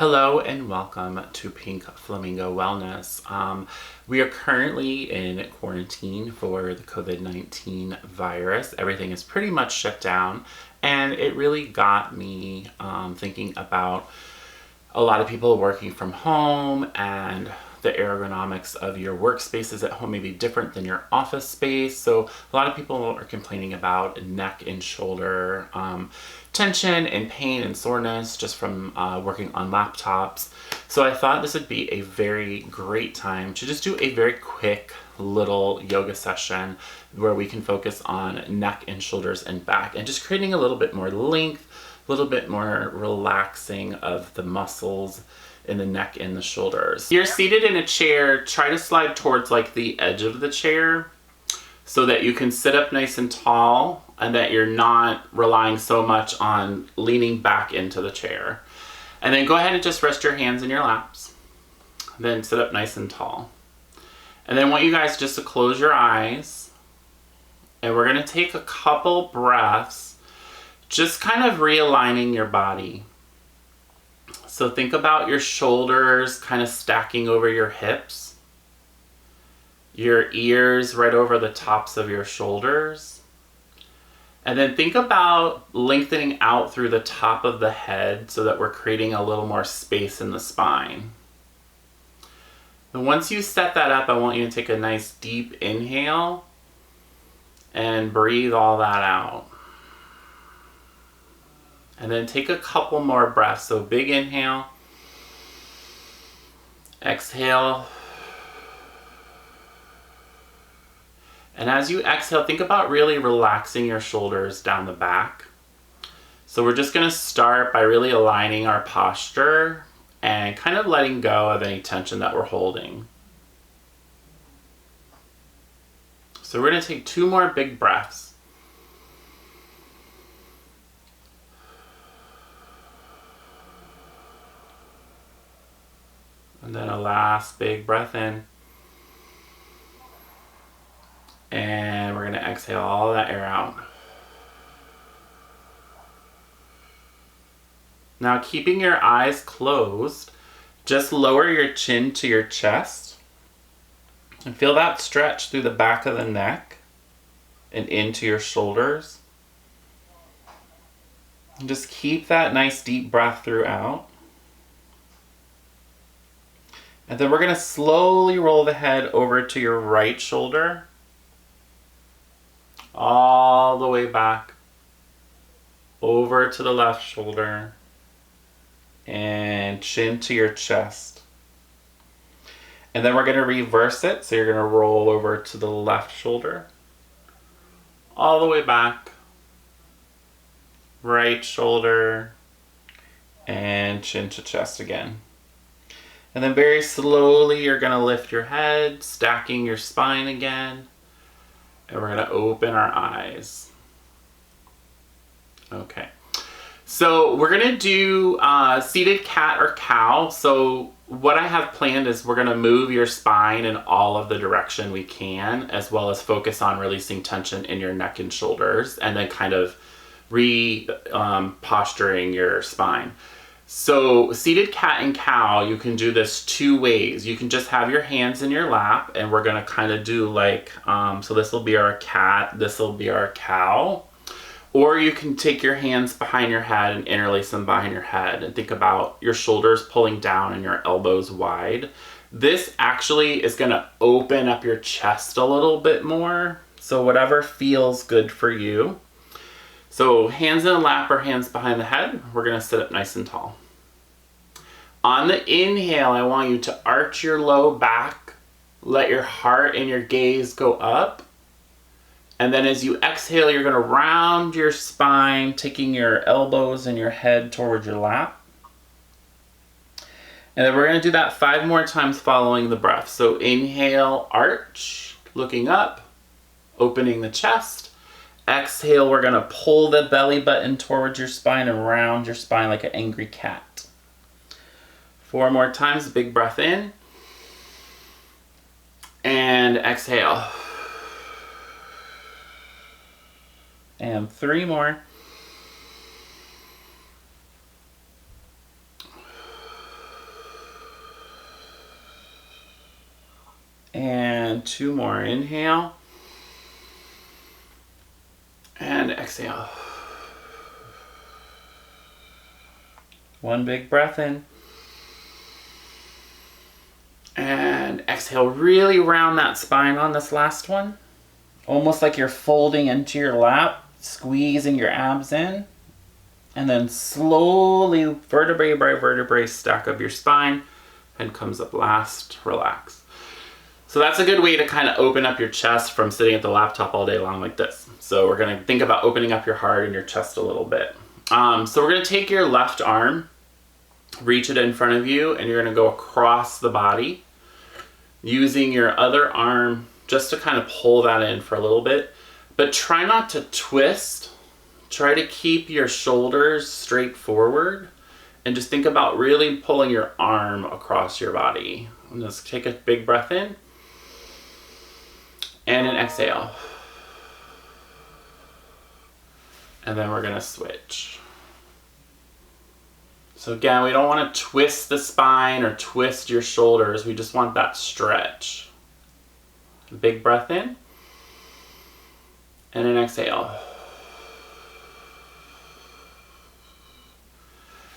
Hello and welcome to Pink Flamingo Wellness. We are currently in quarantine for the COVID-19 virus. Everything is pretty much shut down, and it really got me thinking about a lot of people working from home, and the ergonomics of your workspaces at home may be different than your office space. So a lot of people are complaining about neck and shoulder tension and pain and soreness just from working on laptops. So I thought this would be a very great time to just do a very quick little yoga session where we can focus on neck and shoulders and back and just creating a little bit more length, a little bit more relaxing of the muscles in the neck and the shoulders. You're seated in a chair, try to slide towards like the edge of the chair so that you can sit up nice and tall and that you're not relying so much on leaning back into the chair. And then go ahead and just rest your hands in your laps. Then sit up nice and tall. And then I want you guys just to close your eyes, and we're gonna take a couple breaths, just kind of realigning your body. So think about your shoulders kind of stacking over your hips, your ears right over the tops of your shoulders, and then think about lengthening out through the top of the head so that we're creating a little more space in the spine. And once you set that up, I want you to take a nice deep inhale and breathe all that out. And then take a couple more breaths. So big inhale, exhale. And as you exhale, think about really relaxing your shoulders down the back. So we're just gonna start by really aligning our posture and kind of letting go of any tension that we're holding. So we're gonna take 2 more big breaths. And then a last big breath in. And we're going to exhale all that air out. Now, keeping your eyes closed, just lower your chin to your chest. And feel that stretch through the back of the neck and into your shoulders. And just keep that nice deep breath throughout. And then we're going to slowly roll the head over to your right shoulder, all the way back, over to the left shoulder, and chin to your chest. And then we're going to reverse it, so you're going to roll over to the left shoulder, all the way back, right shoulder, and chin to chest again. And then very slowly, you're going to lift your head, stacking your spine again. And we're going to open our eyes. Okay. So we're going to do seated cat or cow. So what I have planned is we're going to move your spine in all of the direction we can, as well as focus on releasing tension in your neck and shoulders, and then kind of posturing your spine. So seated cat and cow, you can do this 2 ways. You can just have your hands in your lap, and we're gonna kind of do like, so this will be our cat, this will be our cow. Or you can take your hands behind your head and interlace them behind your head and think about your shoulders pulling down and your elbows wide. This actually is gonna open up your chest a little bit more. So whatever feels good for you. So hands in the lap or hands behind the head, we're gonna sit up nice and tall. On the inhale, I want you to arch your low back, let your heart and your gaze go up. And then as you exhale, you're gonna round your spine, taking your elbows and your head towards your lap. And then we're gonna do that 5 more times following the breath. So inhale, arch, looking up, opening the chest. Exhale, we're gonna pull the belly button towards your spine and round your spine like an angry cat. 4 more times, big breath in. And exhale. And 3 more. And 2 more. Inhale. And exhale. 1 big breath in. And exhale. Really round that spine on this last one. Almost like you're folding into your lap, squeezing your abs in. And then slowly, vertebrae by vertebrae, stack up your spine. Head comes up last. Relax. So that's a good way to kind of open up your chest from sitting at the laptop all day long like this. So we're going to think about opening up your heart and your chest a little bit. So we're going to take your left arm, reach it in front of you, and you're going to go across the body using your other arm just to kind of pull that in for a little bit. But try not to twist. Try to keep your shoulders straight forward and just think about really pulling your arm across your body. And just take a big breath in and an exhale. And then we're gonna switch. So again, we don't want to twist the spine or twist your shoulders. We just want that stretch. Big breath in and an exhale.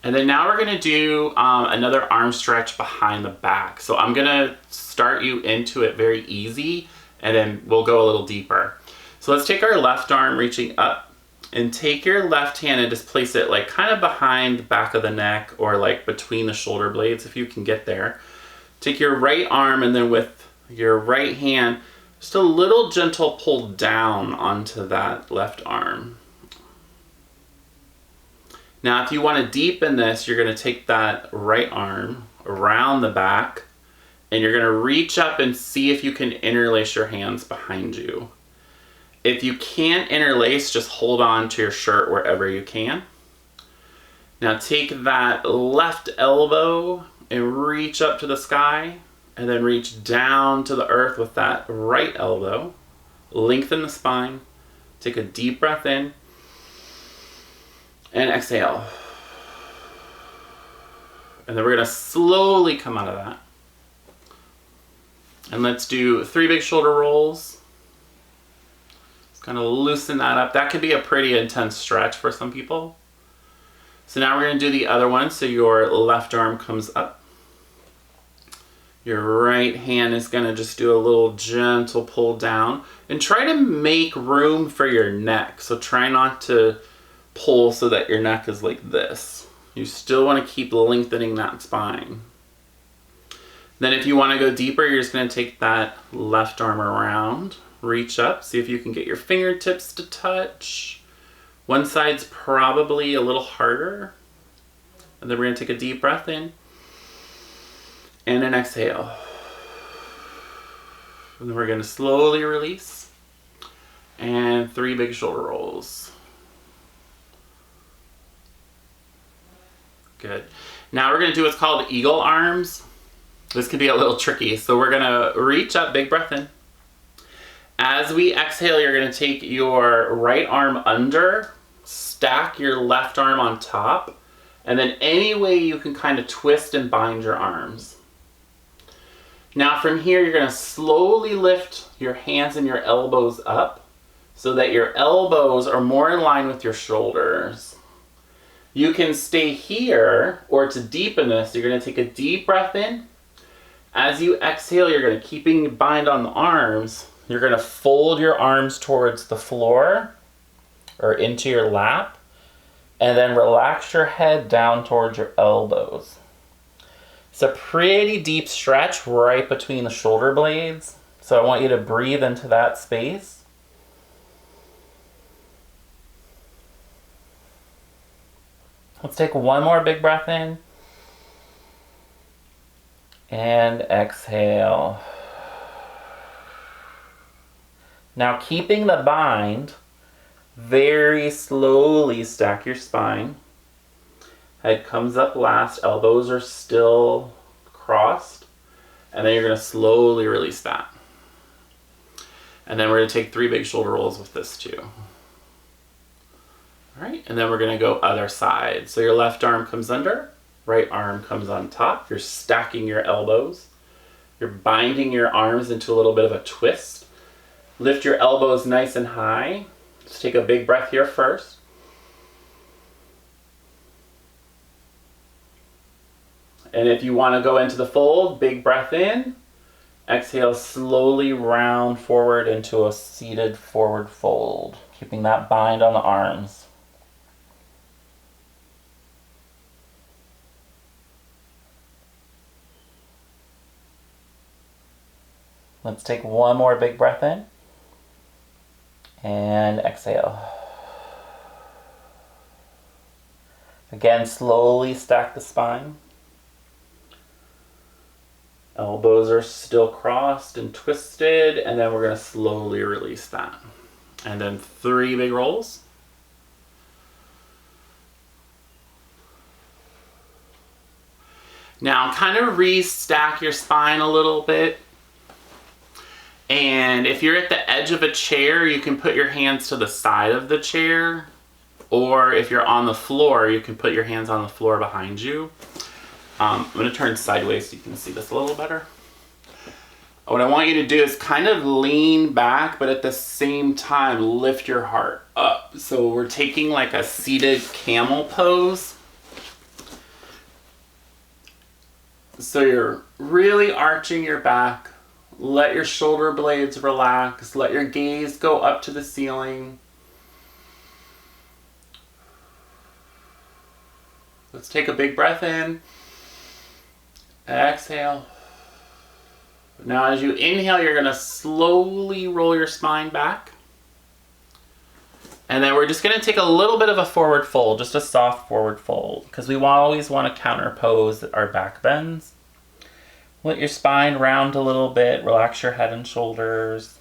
And then now we're gonna do another arm stretch behind the back. So I'm gonna start you into it very easy, and then we'll go a little deeper. So let's take our left arm reaching up, and take your left hand and just place it like kind of behind the back of the neck, or like between the shoulder blades if you can get there. Take your right arm, and then with your right hand, just a little gentle pull down onto that left arm. Now, if you want to deepen this, you're going to take that right arm around the back, and you're going to reach up and see if you can interlace your hands behind you. If you can't interlace, just hold on to your shirt wherever you can. Now take that left elbow and reach up to the sky, and then reach down to the earth with that right elbow. Lengthen the spine. Take a deep breath in. And exhale. And then we're going to slowly come out of that. And let's do 3 big shoulder rolls. Just kind of loosen that up. That could be a pretty intense stretch for some people. So now we're going to do the other one. So your left arm comes up. Your right hand is going to just do a little gentle pull down. And try to make room for your neck. So try not to pull so that your neck is like this. You still want to keep lengthening that spine. Then if you want to go deeper, you're just going to take that left arm around, reach up, see if you can get your fingertips to touch. One side's probably a little harder. And then we're going to take a deep breath in and an exhale. And then we're going to slowly release. And 3 big shoulder rolls. Good. Now we're going to do what's called eagle arms. This could be a little tricky. So we're going to reach up, big breath in. As we exhale, you're going to take your right arm under, stack your left arm on top, and then any way you can kind of twist and bind your arms. Now from here, you're going to slowly lift your hands and your elbows up so that your elbows are more in line with your shoulders. You can stay here, or to deepen this, you're going to take a deep breath in. As you exhale, you're going to keeping bind on the arms. You're going to fold your arms towards the floor or into your lap, and then relax your head down towards your elbows. It's a pretty deep stretch right between the shoulder blades, so I want you to breathe into that space. Let's take one more big breath in. And exhale. Now keeping the bind, very slowly stack your spine. Head comes up last, elbows are still crossed. And then you're going to slowly release that. And then we're going to take 3 big shoulder rolls with this too. All right, and then we're going to go other side. So your left arm comes under, right arm comes on top. You're stacking your elbows. You're binding your arms into a little bit of a twist. Lift your elbows nice and high. Just take a big breath here first. And if you want to go into the fold, big breath in. Exhale, slowly round forward into a seated forward fold, keeping that bind on the arms. Let's take one more big breath in. And exhale. Again, slowly stack the spine. Elbows are still crossed and twisted, and then we're going to slowly release that. And then 3 big rolls. Now kind of restack your spine a little bit. And if you're at the edge of a chair, you can put your hands to the side of the chair. Or if you're on the floor, you can put your hands on the floor behind you. I'm going to turn sideways so you can see this a little better. What I want you to do is kind of lean back, but at the same time, lift your heart up. So we're taking like a seated camel pose. So you're really arching your back. Let your shoulder blades relax. Let your gaze go up to the ceiling. Let's take a big breath in. Exhale. Now as you inhale, you're going to slowly roll your spine back. And then we're just going to take a little bit of a forward fold, just a soft forward fold, because we always want to counterpose our back bends. Let your spine round a little bit, relax your head and shoulders.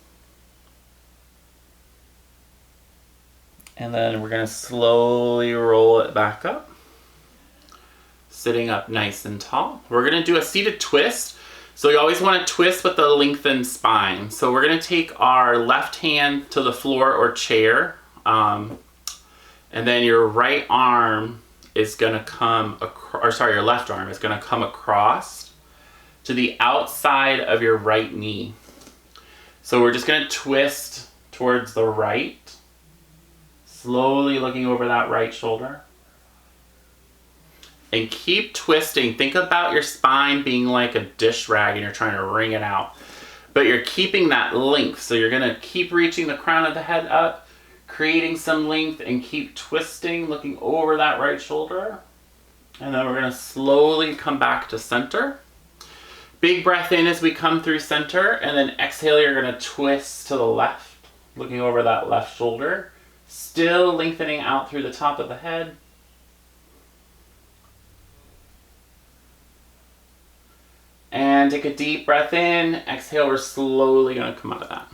And then we're going to slowly roll it back up. Sitting up nice and tall. We're going to do a seated twist. So you always want to twist with the lengthened spine. So we're going to take our left hand to the floor or chair. And then your right arm is going to come across, or sorry, your left arm is going to come across to the outside of your right knee. So we're just going to twist towards the right, slowly looking over that right shoulder. And keep twisting. Think about your spine being like a dish rag and you're trying to wring it out. But you're keeping that length. So you're going to keep reaching the crown of the head up, creating some length, and keep twisting, looking over that right shoulder. And then we're going to slowly come back to center. Big breath in as we come through center, and then exhale, you're going to twist to the left, looking over that left shoulder. Still lengthening out through the top of the head. And take a deep breath in. Exhale, we're slowly going to come out of that.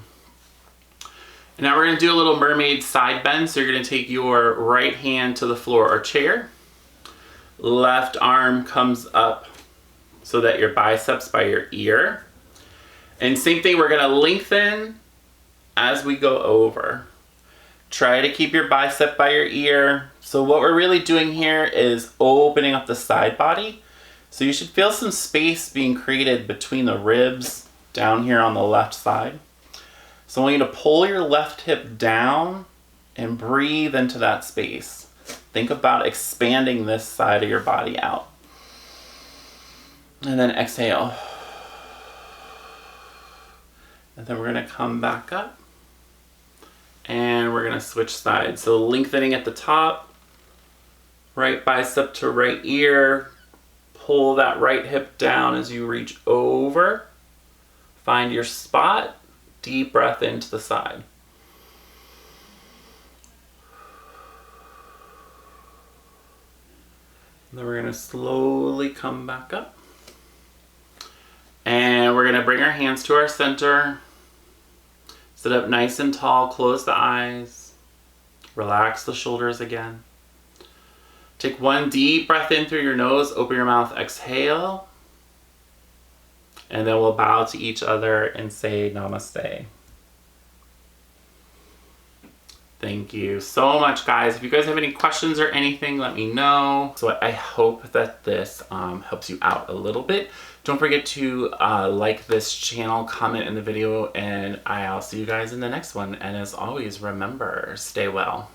And now we're going to do a little mermaid side bend. So you're going to take your right hand to the floor or chair. Left arm comes up so that your biceps by your ear. And same thing, we're going to lengthen as we go over. Try to keep your bicep by your ear. So what we're really doing here is opening up the side body. So you should feel some space being created between the ribs down here on the left side. So I want you to pull your left hip down and breathe into that space. Think about expanding this side of your body out. And then exhale. And then we're going to come back up. And we're going to switch sides. So lengthening at the top. Right bicep to right ear. Pull that right hip down as you reach over. Find your spot. Deep breath into the side. And then we're going to slowly come back up. And we're going to bring our hands to our center. Sit up nice and tall. Close the eyes. Relax the shoulders again. Take one deep breath in through your nose. Open your mouth. Exhale. And then we'll bow to each other and say namaste. Thank you so much, guys. If you guys have any questions or anything, let me know. So I hope that this helps you out a little bit. Don't forget to like this channel, comment in the video, and I'll see you guys in the next one. And as always, remember, stay well.